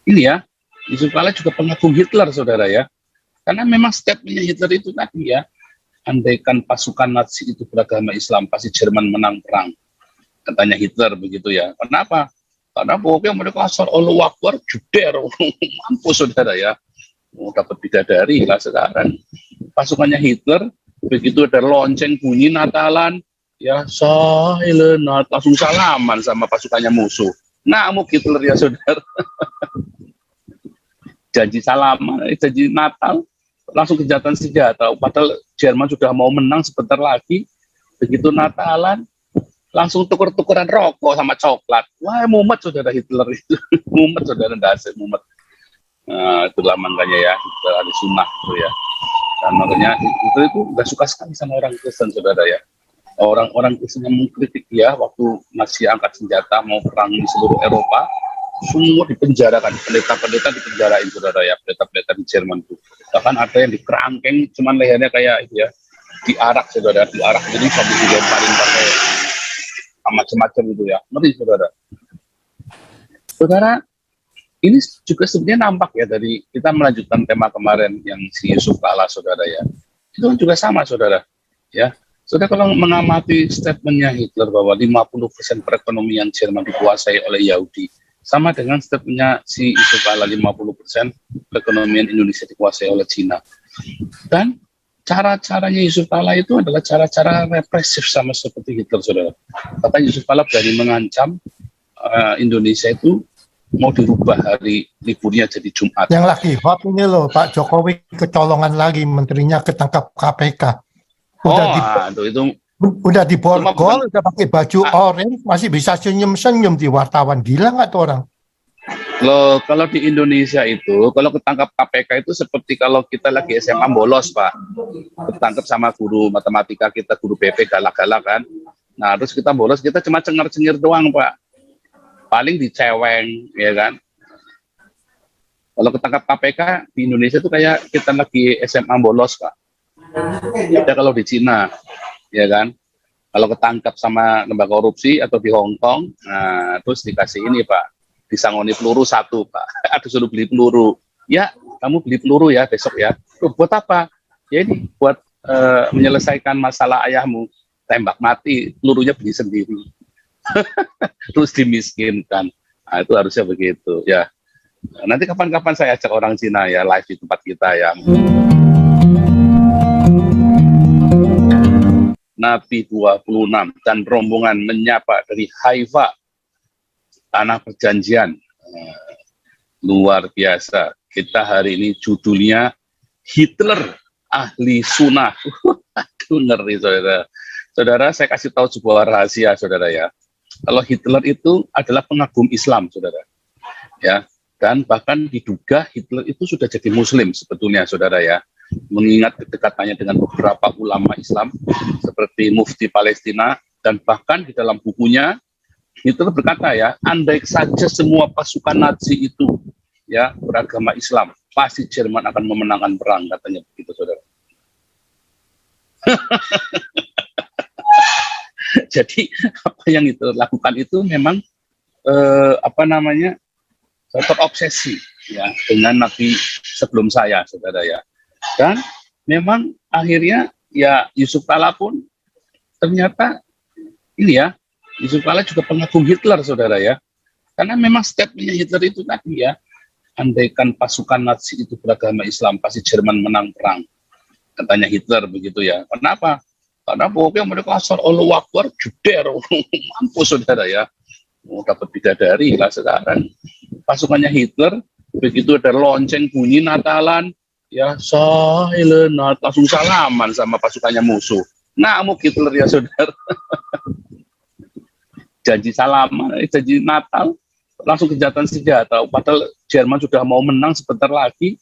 ini ya, Yusuf Kala juga pengagum Hitler, saudara ya. Karena memang statementnya Hitler itu tadi ya, andaikan pasukan Nazi itu beragama Islam, pasti Jerman menang perang. Katanya Hitler begitu ya. Kenapa? Karena pokoknya mereka asal Allahu Akbar, juder, mampus saudara ya. Mau dapat bidadari lah sekarang. Pasukannya Hitler, begitu ada lonceng bunyi Natalan, ya silent, langsung salaman sama pasukannya musuh. Ngamuk Hitler ya saudara. Janji salaman, janji Natal, langsung kejahatan senjata. Padahal Jerman sudah mau menang sebentar lagi, begitu Natalan, langsung tuker-tukeran rokok sama coklat. Wah, mumet saudara Hitler itu. Mumet saudara, dasar mumet. Nah, itulah makanya ya, Hitler ada sunnah itu ya. Dan makanya Hitler itu nggak suka sekali sama orang Kristen saudara ya. Orang-orang Kristen yang mengkritik dia waktu masih angkat senjata mau perang di seluruh Eropa, semua dipenjarakan, pendeta-pendeta dipenjarain saudara ya, pendeta-pendeta di Jerman itu. Bahkan ada yang dikerangkeng, cuman lehernya kayak itu ya, diarak saudara, diarak, jadi sampai dilemparin pakai macam-macam itu ya, ngeri saudara. Saudara, ini juga sebenarnya nampak ya dari kita melanjutkan tema kemarin yang si Yusuf Kala saudara ya, itu kan juga sama saudara ya. Saudara kalau mengamati statementnya Hitler bahwa 50% perekonomian Jerman dikuasai oleh Yahudi, sama dengan statementnya si Yusuf Kala 50% perekonomian Indonesia dikuasai oleh Cina. Dan cara-caranya Yusuf Kala itu adalah cara-cara represif sama seperti Hitler, saudara. Kata Yusuf Kala berani mengancam Indonesia itu mau dirubah hari liburnya jadi Jumat. Yang lagi hot ini loh, Pak Jokowi kecolongan lagi, menterinya ketangkap KPK. Udah diborgol, udah pakai baju orange, masih bisa senyum-senyum di wartawan. Gila nggak tuh orang? Loh, kalau di Indonesia itu, kalau ketangkap KPK itu seperti kalau kita lagi SMA bolos, Pak. Ketangkap sama guru matematika kita, guru BP galak-galak kan. Nah, terus kita bolos, kita cuma cengar-cengir doang, Pak. Paling diceweng, ya kan. Kalau ketangkap KPK di Indonesia itu kayak kita lagi SMA bolos, Pak. Beda kalau di Cina, ya kan. Kalau ketangkap sama lembaga korupsi atau di Hong Kong, nah, terus dikasih ini, Pak. Disangoni peluru 1, Pak. Aduh, suruh beli peluru. Ya, kamu beli peluru ya besok ya. Loh, buat apa? Ya ini buat menyelesaikan masalah ayahmu. Tembak mati, pelurunya beli sendiri. Terus dimiskinkan. Nah, itu harusnya begitu ya. Nanti kapan-kapan saya ajak orang Cina ya live di tempat kita ya. Nabi 26 dan rombongan menyapa dari Haifa, tanah perjanjian. Luar biasa. Kita hari ini judulnya Hitler ahli sunnah. Aduh, ngeri saudara. Saudara, saya kasih tahu sebuah rahasia saudara ya. Kalau Hitler itu adalah pengagum Islam saudara. Ya, dan bahkan diduga Hitler itu sudah jadi Muslim sebetulnya saudara ya. Mengingat kedekatannya dengan beberapa ulama Islam seperti Mufti Palestina, dan bahkan di dalam bukunya Hitler berkata ya, andai saja semua pasukan Nazi itu ya beragama Islam, pasti Jerman akan memenangkan perang, katanya begitu saudara. Jadi apa yang Hitler lakukan itu memang terobsesi ya dengan Nabi sebelum saya saudara ya. Dan memang akhirnya ya Yusuf Kala pun ternyata ini ya, Yusuf Kala juga pengagum Hitler saudara ya. Karena memang statementnya Hitler itu tadi ya, andaikan pasukan Nazi itu beragama Islam, pasti Jerman menang perang. Katanya Hitler begitu ya. Kenapa? Karena pokoknya mereka asal Allahu Akbar, juder, mampus saudara ya. Mau dapat bidadari lah sekarang. Pasukannya Hitler, begitu ada lonceng bunyi Natalan, ya silent, langsung salaman sama pasukannya musuh. Ngamuk Hitler ya saudara. Janji salaman, janji Natal, langsung kejahatan senjata. Padahal Jerman sudah mau menang sebentar lagi,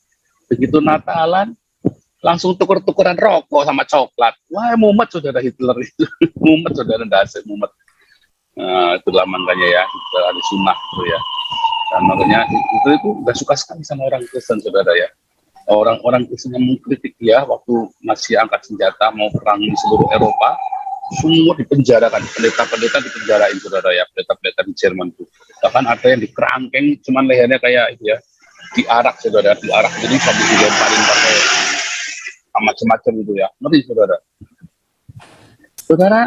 begitu Natalan, langsung tuker-tukeran rokok sama coklat. Wah, mumet saudara Hitler itu. Mumet saudara, dasar mumet. Nah, itulah makanya ya, Hitler ada sunnah itu ya. Dan makanya Hitler itu nggak suka sekali sama orang Kristen saudara ya. Orang-orang Kristen yang mengkritik dia waktu masih angkat senjata mau perang di seluruh Eropa, semua dipenjarakan, pendeta-pendeta dipenjarain saudara ya, pendeta-pendeta di Jerman tuh. Bahkan ada yang dikerangkeng, cuman lehernya kayak itu ya, diarak saudara, diarak jadi sampai dilemparin pakai macam-macam itu ya, ngeri saudara. Saudara,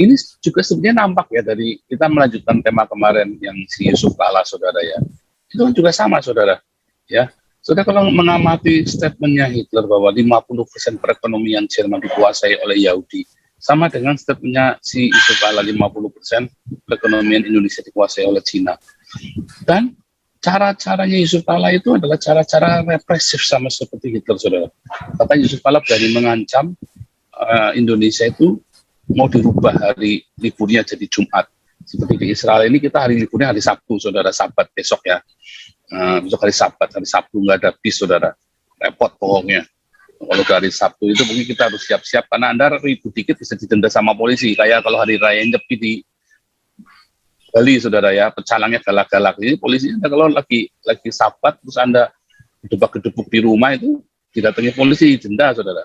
ini juga sebenarnya nampak ya dari kita melanjutkan tema kemarin yang si Yusuf Kala saudara ya, itu kan juga sama saudara ya. Saudara kalau mengamati statementnya Hitler bahwa 50% perekonomian Jerman dikuasai oleh Yahudi, sama dengan statementnya si Yusuf Kala 50% perekonomian Indonesia dikuasai oleh Cina. Dan cara-caranya Yusuf Kala itu adalah cara-cara represif sama seperti Hitler saudara. Kata Yusuf Kala berani mengancam Indonesia itu mau dirubah hari liburnya jadi Jumat. Seperti di Israel ini kita hari liburnya hari Sabtu saudara, Sabat besok ya. Besok hari Sabtu nggak ada bis saudara, repot pokoknya. Kalau hari Sabtu itu mungkin kita harus siap-siap karena Anda ribut dikit bisa didenda sama polisi. Kayak kalau hari raya Nyepi di Bali saudara ya, pecalangnya galak-galak. Ini polisi Anda kalau lagi Sabat terus Anda gedebak-gedebuk di rumah itu didatangi polisi, denda saudara.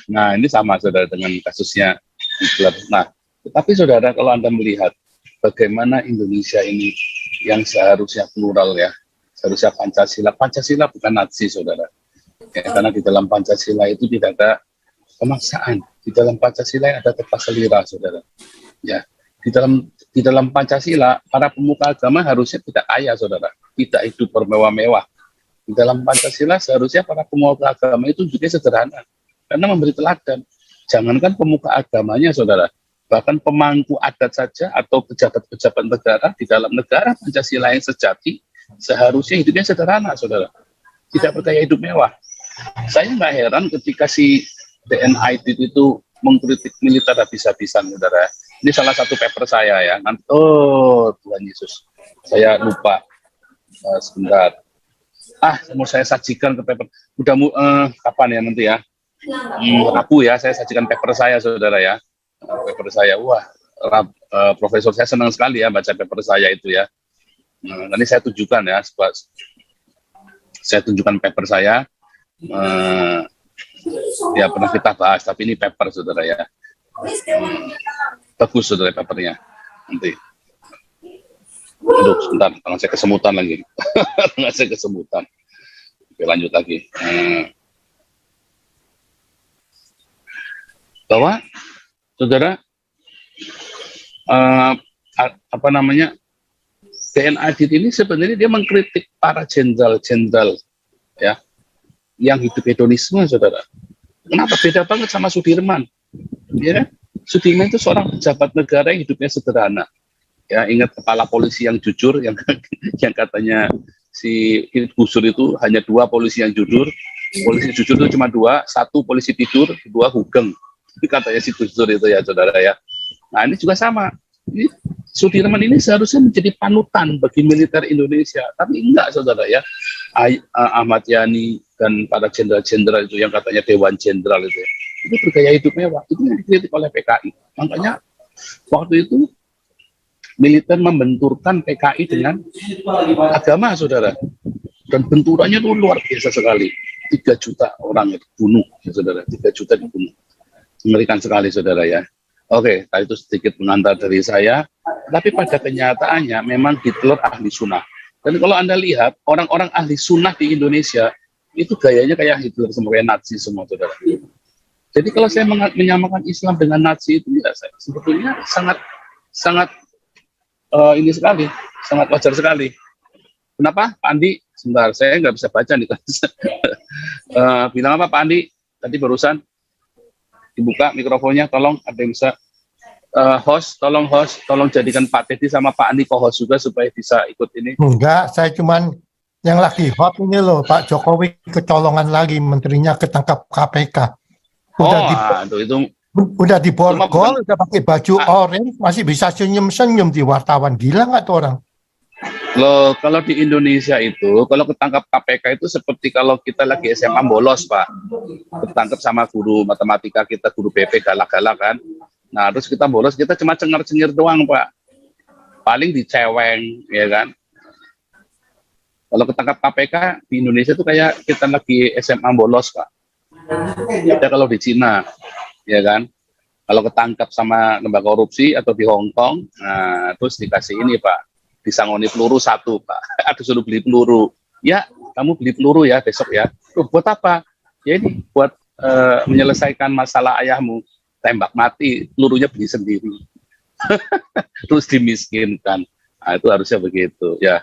Nah ini sama saudara dengan kasusnya Hitler. Nah tetapi saudara kalau Anda melihat bagaimana Indonesia ini yang seharusnya plural ya, seharusnya Pancasila bukan Nazi saudara. Ya, karena di dalam Pancasila itu tidak ada pemaksaan. Di dalam Pancasila ada tata selira saudara. Ya, di dalam Pancasila para pemuka agama harusnya tidak kaya saudara, tidak hidup bermewah-mewah. Di dalam Pancasila seharusnya para pemuka agama itu juga sederhana karena memberi teladan. Jangankan pemuka agamanya saudara, bahkan pemangku adat saja atau pejabat-pejabat negara di dalam negara Pancasila yang sejati seharusnya hidupnya sederhana saudara, tidak bergaya hidup mewah. Saya nggak heran ketika si DNI itu mengkritik militer habis-habisan saudara. Ini salah satu paper saya ya. Oh Tuhan Yesus, saya lupa sebentar. Mau saya sajikan ke paper. Udah kapan ya nanti ya? Rabu ya, saya sajikan paper saya saudara ya. Paper saya, profesor saya senang sekali ya baca paper saya itu ya. Nanti saya tunjukkan ya, saya tunjukkan paper saya. Ya pernah kita bahas, tapi ini paper saudara ya. Bagus saudara papernya. Nanti. Aduh, sebentar, tangan saya kesemutan lagi. Tangan saya kesemutan. Oke, lanjut lagi. Bahwa saudara TNI Adit ini sebenarnya dia mengkritik para jenderal-jenderal ya yang hidup hedonisme saudara. Kenapa beda banget sama Sudirman? Ya, Sudirman itu seorang pejabat negara yang hidupnya sederhana. Ya, ingat kepala polisi yang jujur yang katanya si Gus Dur itu hanya 2 polisi yang jujur. Polisi jujur itu cuma 2, 1 polisi tidur, 2 hugeng. Katanya si Gus Dur itu ya saudara ya. Nah ini juga sama. Ini Sudirman ini seharusnya menjadi panutan bagi militer Indonesia, tapi enggak saudara ya. Ahmad Yani dan para jenderal-jenderal itu yang katanya Dewan Jenderal itu bergaya hidup mewah. Itu yang dikritik oleh PKI. Makanya waktu itu militer membenturkan PKI dengan agama saudara. Dan benturannya itu luar biasa sekali. 3 juta orang itu dibunuh ya saudara. 3 juta dibunuh. Mengerikan sekali saudara ya. Oke, tadi itu sedikit pengantar dari saya. Tapi pada kenyataannya memang Hitler ahli sunnah. Dan kalau Anda lihat orang-orang ahli sunnah di Indonesia itu gayanya kayak Hitler, sebagai Nazi semua saudara. Jadi kalau saya menyamakan Islam dengan Nazi itu ya saya sebetulnya sangat ini sekali, sangat wajar sekali. Kenapa Pak Andi? Sebentar, saya nggak bisa baca nih. Bilang apa Pak Andi? Tadi barusan dibuka mikrofonnya, tolong ada yang bisa host, tolong jadikan Pak Teddy sama Pak Andi co-host juga supaya bisa ikut ini. Enggak, saya cuman yang lagi hot ini loh, Pak Jokowi kecolongan lagi, menterinya ketangkap KPK. Udah diborgol, udah pakai baju orange, masih bisa senyum-senyum di wartawan. Gila nggak tuh orang? Loh, kalau di Indonesia itu, kalau ketangkap KPK itu seperti kalau kita lagi SMA bolos, Pak. Ketangkap sama guru matematika kita, guru BP galak-galak kan. Nah, terus kita bolos, kita cuma cengar-cengir doang, Pak. Paling diceweng, ya kan. Kalau ketangkap KPK di Indonesia itu kayak kita lagi SMA bolos, Pak. Beda kalau di Cina, ya kan? Kalau ketangkap sama lembaga korupsi atau di Hong Kong, nah, terus dikasih ini, Pak, disangoni peluru 1, Pak. Atau suruh beli peluru. Ya, kamu beli peluru ya besok ya. Tuh, buat apa? Ya ini buat menyelesaikan masalah ayahmu. Tembak mati, pelurunya beli sendiri. Terus dimiskinkan. Nah, itu harusnya begitu, ya.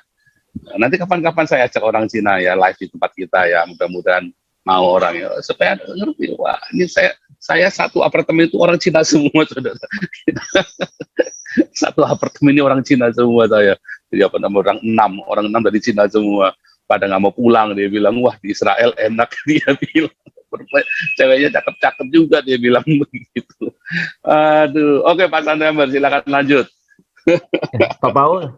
Nanti kapan-kapan saya ajak orang Cina ya live di tempat kita ya, mudah-mudahan mau orang ya supaya ngerti. Wah, ini saya satu apartemen itu orang Cina semua, saudara. Satu apartemen ini orang Cina semua saya. Jadi apa namanya, orang enam dari Cina semua. Pada nggak mau pulang, dia bilang, wah di Israel enak, dia bilang. Ceweknya cakep-cakep juga, dia bilang begitu. Aduh, oke Pak September, silakan lanjut. Pak Paul.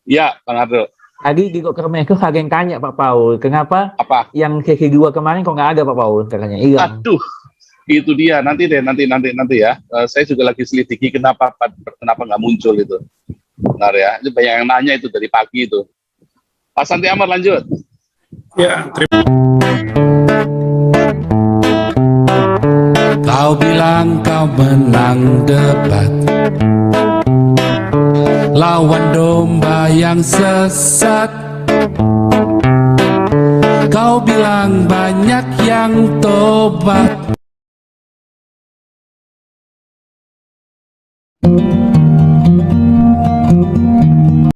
Ya, Bang Ardo. Tadi di Kemenku ada yang tanya Pak Paul, kenapa Apa? yang sesi 2 kemarin kok nggak ada Pak Paul? Katanya hilang. Aduh, itu dia. Nanti ya. Saya juga lagi selidiki kenapa nggak muncul itu. Benar ya. Itu banyak yang nanya itu dari pagi itu. Pak Santi Amar lanjut. Ya, terima Kau bilang kau menang debat, lawan domba yang sesat. Kau bilang banyak yang tobat,